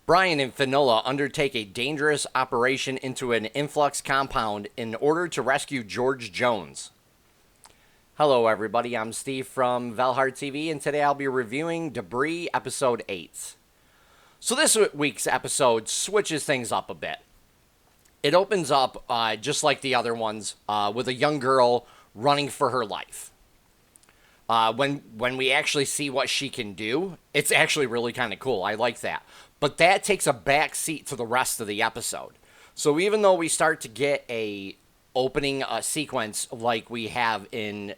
Bryan and Finola undertake a dangerous operation into an influx compound in order to rescue George Jones. Hello, everybody. I'm Steve from VALHARTV, and today I'll be reviewing Debris Episode 8. So this week's episode switches things up a bit. It opens up, just like the other ones, with a young girl running for her life. When we actually see what she can do, it's actually really kind of cool. I like that. But that takes a back seat to the rest of the episode. So even though we start to get a opening sequence like we have in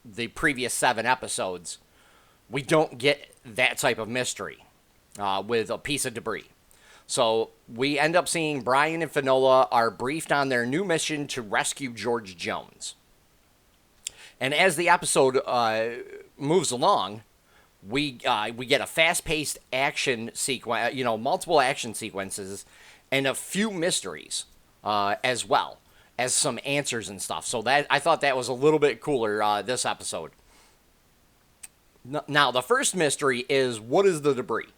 the previous 7 episodes, we don't get that type of mystery with a piece of debris. So we end up seeing Bryan and Finola are briefed on their new mission to rescue George Jones. And as the episode moves along, we get a fast-paced action sequence, multiple action sequences, and a few mysteries as well as some answers and stuff. So that I thought that was a little bit cooler this episode. Now, the first mystery is, what is the debris?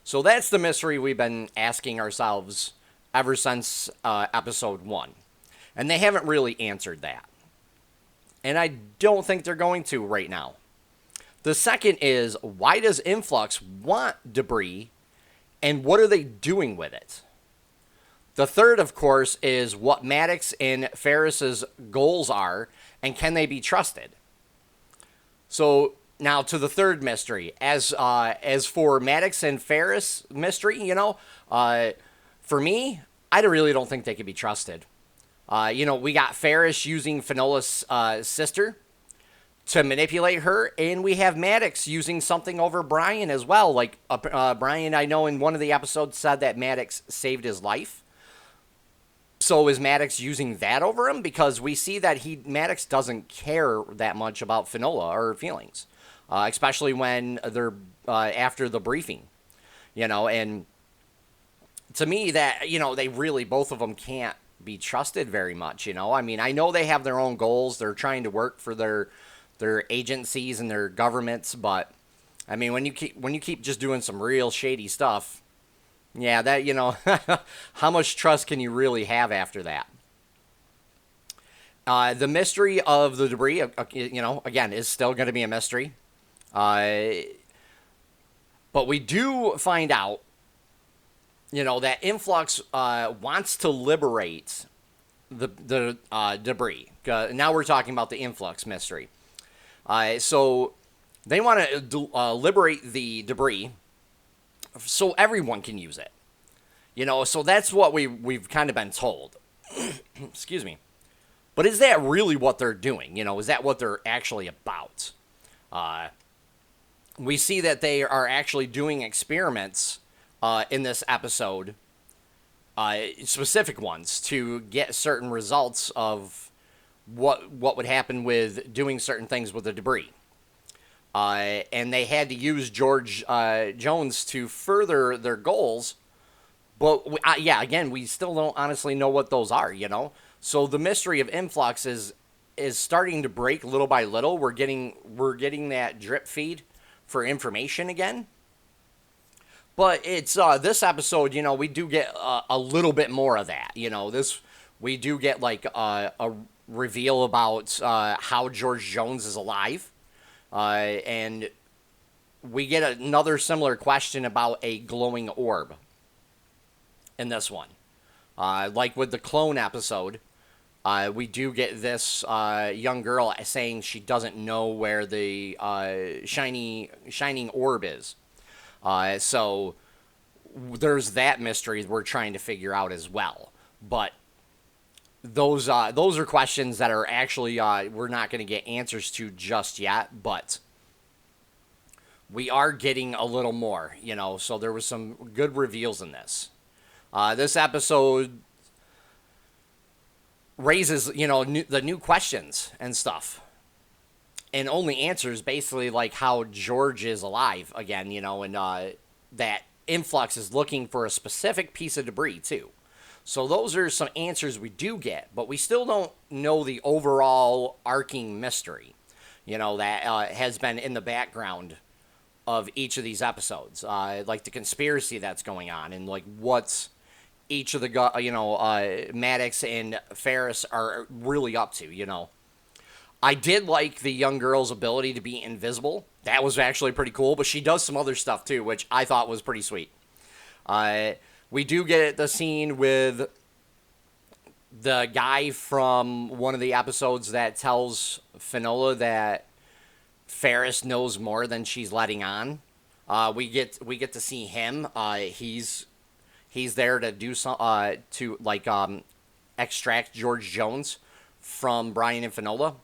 So that's the mystery we've been asking ourselves ever since episode 1. And they haven't really answered that. And I don't think they're going to right now. The second is, why does INFLUX want debris, and what are they doing with it? The third, of course, is what Maddox and Ferris's goals are, and can they be trusted? So now to the third mystery. As for Maddox and Ferris mystery, for me, I really don't think they can be trusted. We got Ferris using Finola's sister to manipulate her, and we have Maddox using something over Bryan as well. Like, Bryan, I know in one of the episodes said that Maddox saved his life. So is Maddox using that over him? Because we see that Maddox doesn't care that much about Finola or her feelings, especially when they're after the briefing, and to me that, they really, both of them can't be trusted very much, I mean, I know they have their own goals. They're trying to work for their agencies and their governments, but I mean, when you keep just doing some real shady stuff, yeah, that, how much trust can you really have after that? The mystery of the debris, again, is still going to be a mystery. But we do find out, that INFLUX wants to liberate the debris. Now we're talking about the INFLUX mystery. So they want to liberate the debris so everyone can use it. So that's what we've kind of been told. Excuse me. But is that really what they're doing? Is that what they're actually about? We see that they are actually doing experiments in this episode, specific ones, to get certain results of what would happen with doing certain things with the debris. And they had to use George Jones to further their goals. But, again, we still don't honestly know what those are, So the mystery of INFLUX is starting to break little by little. We're getting that drip feed for information again. But it's this episode, we do get a little bit more of that. We do get like a reveal about how George Jones is alive, and we get another similar question about a glowing orb in this one. Like with the clone episode, we do get this young girl saying she doesn't know where the shining orb is. So there's that mystery we're trying to figure out as well. But those are questions that are actually we're not going to get answers to just yet, but we are getting a little more, so there was some good reveals in this. This episode raises, the new questions and stuff. And only answers basically like how George is alive again, and that INFLUX is looking for a specific piece of debris too. So those are some answers we do get, but we still don't know the overall arcing mystery, that has been in the background of each of these episodes, like the conspiracy that's going on, and like what's each of the Maddox and Ferris are really up to. I did like the young girl's ability to be invisible. That was actually pretty cool, but she does some other stuff too, which I thought was pretty sweet. We do get the scene with the guy from one of the episodes that tells Finola that Ferris knows more than she's letting on. We get to see him. He's there to do some extract George Jones from Bryan and Finola.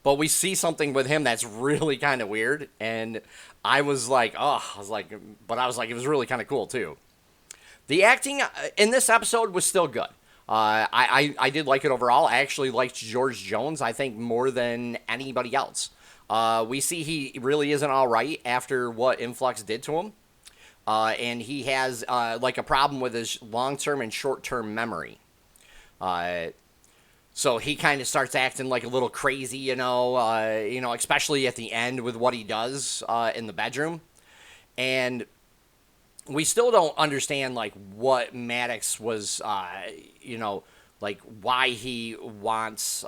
But we see something with him that's really kind of weird, and I was like, it was really kind of cool too. The acting in this episode was still good. I did like it overall. I actually liked George Jones, I think, more than anybody else. We see he really isn't all right after what INFLUX did to him. And he has a problem with his long-term and short-term memory. So he kind of starts acting like a little crazy, especially at the end with what he does in the bedroom. And we still don't understand, what Maddox was, why he wants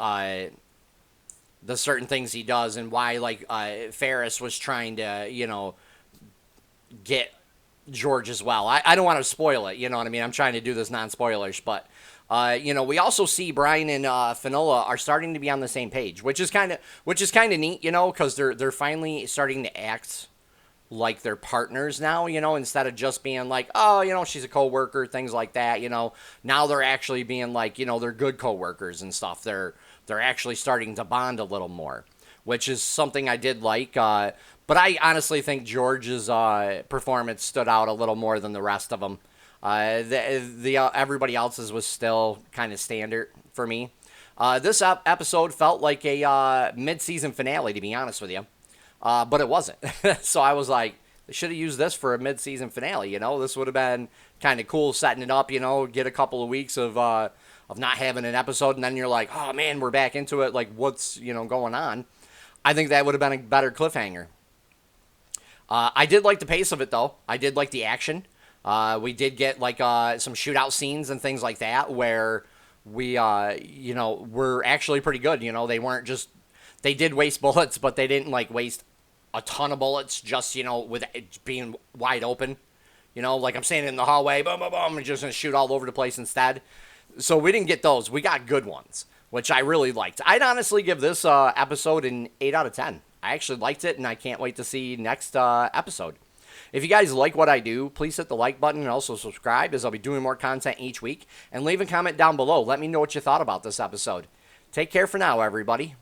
the certain things he does, and why, Ferris was trying to, get George as well. I don't want to spoil it, you know what I mean? I'm trying to do this non-spoilers, but, we also see Bryan and Finola are starting to be on the same page, which is kind of neat, because they're finally starting to act like they're partners now, instead of just being like, oh, she's a coworker, things like that, Now they're actually being like, they're good coworkers and stuff. They're actually starting to bond a little more, which is something I did like. But I honestly think George's performance stood out a little more than the rest of them. Everybody else's was still kind of standard for me. This episode felt like a mid-season finale, to be honest with you. But it wasn't. So I was like, they should have used this for a mid-season finale, This would have been kind of cool, setting it up, get a couple of weeks of not having an episode, and then you're like, oh, man, we're back into it. Like, what's, going on? I think that would have been a better cliffhanger. I did like the pace of it, though. I did like the action. We did get, some shootout scenes and things like that where we, were actually pretty good. They weren't just... They did waste bullets, but they didn't, waste a ton of bullets just, with it being wide open. I'm standing in the hallway, boom, boom, boom, and just going to shoot all over the place instead. So we didn't get those. We got good ones, which I really liked. I'd honestly give this episode an 8 out of 10. I actually liked it, and I can't wait to see next episode. If you guys like what I do, please hit the like button and also subscribe, as I'll be doing more content each week. And leave a comment down below. Let me know what you thought about this episode. Take care for now, everybody.